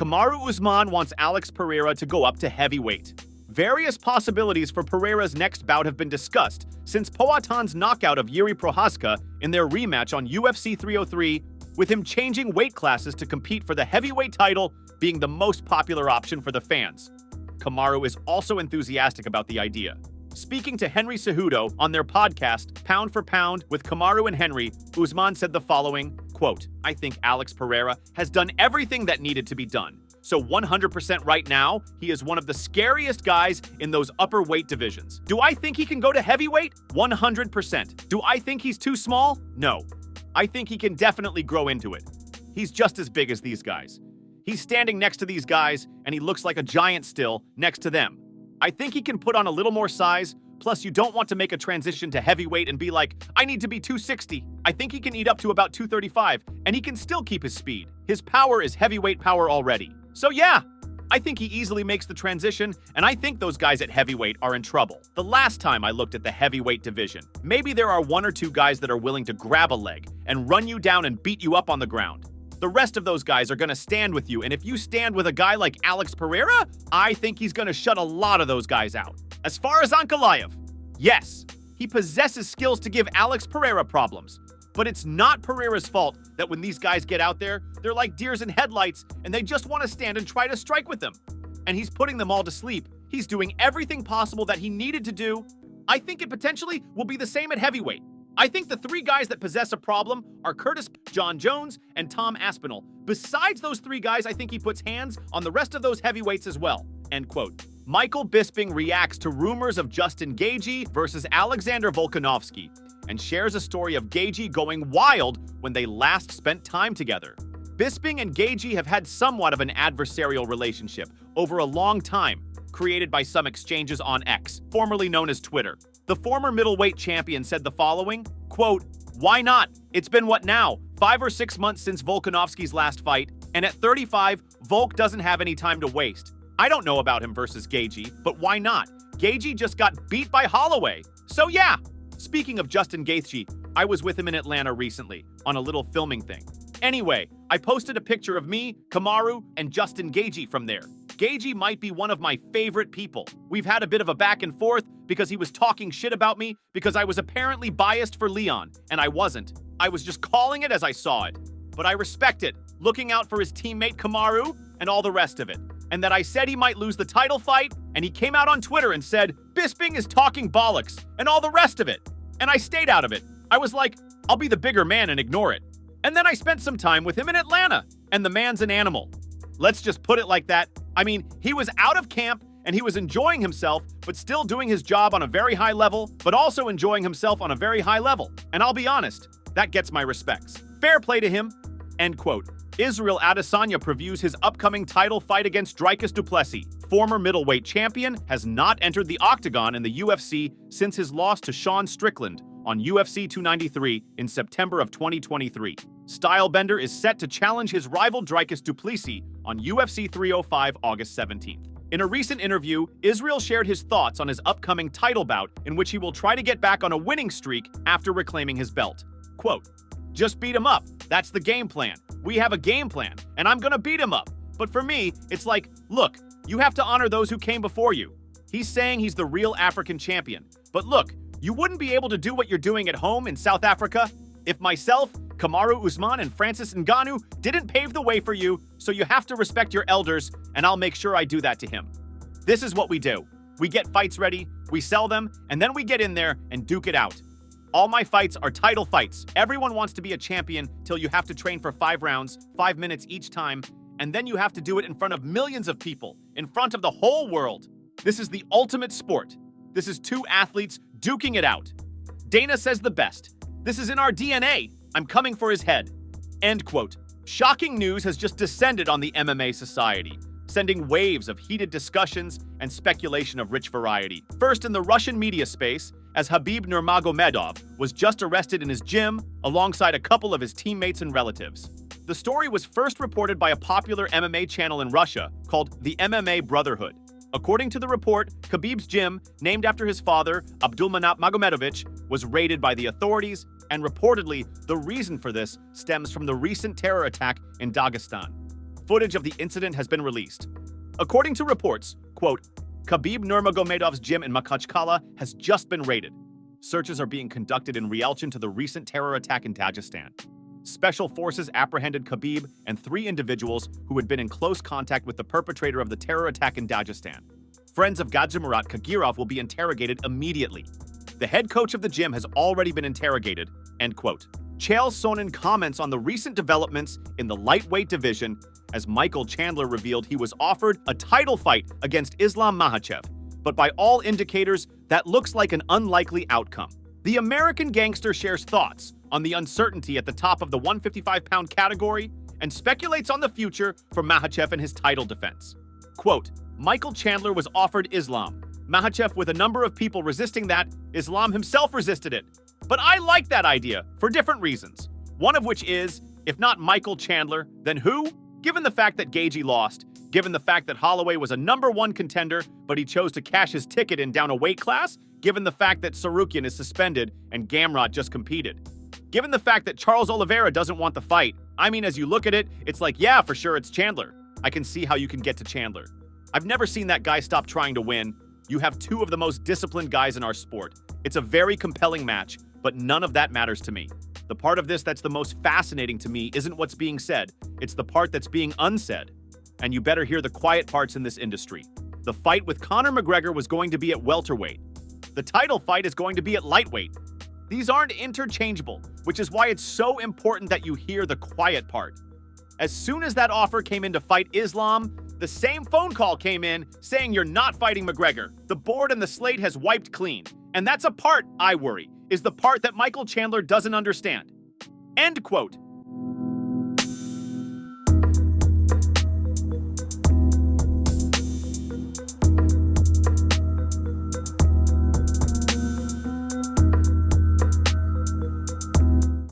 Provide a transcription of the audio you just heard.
KAMARU Usman wants Alex Pereira to go up to heavyweight. Various possibilities for Pereira's next bout have been discussed since Poatan's knockout of Jiří Procházka in their rematch on UFC 303, with him changing weight classes to compete for the heavyweight title being the most popular option for the fans. KAMARU is also enthusiastic about the idea. Speaking to Henry Cejudo on their podcast, Pound for Pound with KAMARU and Henry, Usman said the following, quote, "I think Alex Pereira has done everything that needed to be done. So 100% right now, he is one of the scariest guys in those upper weight divisions. Do I think he can go to heavyweight? 100%. Do I think he's too small? No. I think he can definitely grow into it. He's just as big as these guys. He's standing next to these guys, and he looks like a giant still next to them. I think he can put on a little more size, plus you don't want to make a transition to heavyweight and be like, I need to be 260. I think he can eat up to about 235, and he can still keep his speed. His power is heavyweight power already. So yeah, I think he easily makes the transition, and I think those guys at heavyweight are in trouble. The last time I looked at the heavyweight division, maybe there are one or two guys that are willing to grab a leg and run you down and beat you up on the ground. The rest of those guys are going to stand with you, and if you stand with a guy like Alex Pereira, I think he's going to shut a lot of those guys out. As far as Ankalaev, yes, he possesses skills to give Alex Pereira problems, but it's not Pereira's fault that when these guys get out there, they're like deers in headlights, and they just want to stand and try to strike with them. And he's putting them all to sleep. He's doing everything possible that he needed to do. I think it potentially will be the same at heavyweight. I think the three guys that possess a problem are Curtis John Jones and Tom Aspinall. Besides those three guys, I think he puts hands on the rest of those heavyweights as well." End quote. Michael Bisping reacts to rumors of Justin Gaethje versus Alexander Volkanovski and shares a story of Gaethje going wild when they last spent time together. Bisping and Gaethje have had somewhat of an adversarial relationship over a long time, created by some exchanges on X, formerly known as Twitter. The former middleweight champion said the following, quote, "Why not? It's been what now? 5 or 6 months since Volkanovski's last fight, and at 35, Volk doesn't have any time to waste. I don't know about him versus Gaethje, but why not? Gaethje just got beat by Holloway. So yeah." Speaking of Justin Gaethje, I was with him in Atlanta recently on a little filming thing. Anyway, I posted a picture of me, KAMARU, and Justin Gaethje from there. Gaethje might be one of my favorite people. We've had a bit of a back and forth because he was talking shit about me because I was apparently biased for Leon, and I wasn't. I was just calling it as I saw it. But I respect it, looking out for his teammate KAMARU and all the rest of it. And that I said he might lose the title fight, and he came out on Twitter and said, Bisping is talking bollocks, and all the rest of it. And I stayed out of it. I was like, I'll be the bigger man and ignore it. And then I spent some time with him in Atlanta, and the man's an animal. Let's just put it like that. I mean, he was out of camp, and he was enjoying himself, but still doing his job on a very high level, but also enjoying himself on a very high level. And I'll be honest, that gets my respects. Fair play to him. End quote. Israel Adesanya previews his upcoming title fight against Dricus du Plessis. Former middleweight champion has not entered the octagon in the UFC since his loss to Sean Strickland on UFC 293 in September of 2023. Stylebender is set to challenge his rival Dricus du Plessis on UFC 305 August 17th. In a recent interview, Israel shared his thoughts on his upcoming title bout in which he will try to get back on a winning streak after reclaiming his belt. Quote, "Just beat him up. That's the game plan. We have a game plan, and I'm gonna beat him up. But for me, it's like, look, you have to honor those who came before you. He's saying he's the real African champion. But look, you wouldn't be able to do what you're doing at home in South Africa if myself, KAMARU Usman, and Francis Ngannou didn't pave the way for you, so you have to respect your elders, and I'll make sure I do that to him. This is what we do. We get fights ready, we sell them, and then we get in there and duke it out. All my fights are title fights. Everyone wants to be a champion till you have to train for 5 rounds, 5 minutes each time, and then you have to do it in front of millions of people, in front of the whole world. This is the ultimate sport. This is 2 athletes duking it out. Dana says the best. This is in our DNA. I'm coming for his head." End quote. Shocking news has just descended on the MMA society, sending waves of heated discussions and speculation of rich variety. First in the Russian media space, as Khabib Nurmagomedov was just arrested in his gym alongside a couple of his teammates and relatives. The story was first reported by a popular MMA channel in Russia called the MMA Brotherhood. According to the report, Khabib's gym, named after his father, Abdulmanap Magomedovich, was raided by the authorities, and reportedly, the reason for this stems from the recent terror attack in Dagestan. footage of the incident has been released. According to reports, quote, Khabib Nurmagomedov's gym in Makhachev has just been raided. Searches are being conducted in reaction to the recent terror attack in Dagestan. Special forces apprehended Khabib and 3 individuals who had been in close contact with the perpetrator of the terror attack in Dagestan. Friends of Gadjimurat Kagirov will be interrogated immediately. The head coach of the gym has already been interrogated, end quote. CHAEL SONNEN comments on the recent developments in the lightweight division as Michael Chandler revealed he was offered a title fight against Islam Makhachev, but by all indicators, that looks like an unlikely outcome. The American gangster shares thoughts on the uncertainty at the top of the 155-pound category and speculates on the future for Makhachev and his title defense. Quote, Michael Chandler was offered Islam. Makhachev, with a number of people resisting that, Islam himself resisted it. But I like that idea for different reasons. One of which is, if not Michael Chandler, then who? Given the fact that Gaethje lost, given the fact that Holloway was a #1 contender, but he chose to cash his ticket in down a weight class, given the fact that Sarukian is suspended and Gamrot just competed. Given the fact that Charles Oliveira doesn't want the fight, I mean, as you look at it, it's like, yeah, for sure it's Chandler. I can see how you can get to Chandler. I've never seen that guy stop trying to win. You have 2 of the most disciplined guys in our sport. It's a very compelling match, but none of that matters to me. The part of this that's the most fascinating to me isn't what's being said. It's the part that's being unsaid. And you better hear the quiet parts in this industry. The fight with Conor McGregor was going to be at welterweight. The title fight is going to be at lightweight. These aren't interchangeable, which is why it's so important that you hear the quiet part. As soon as that offer came in to fight Islam, the same phone call came in saying you're not fighting McGregor. The board and the slate has wiped clean. And that's a part, I worry, is the part that Michael Chandler doesn't understand. End quote.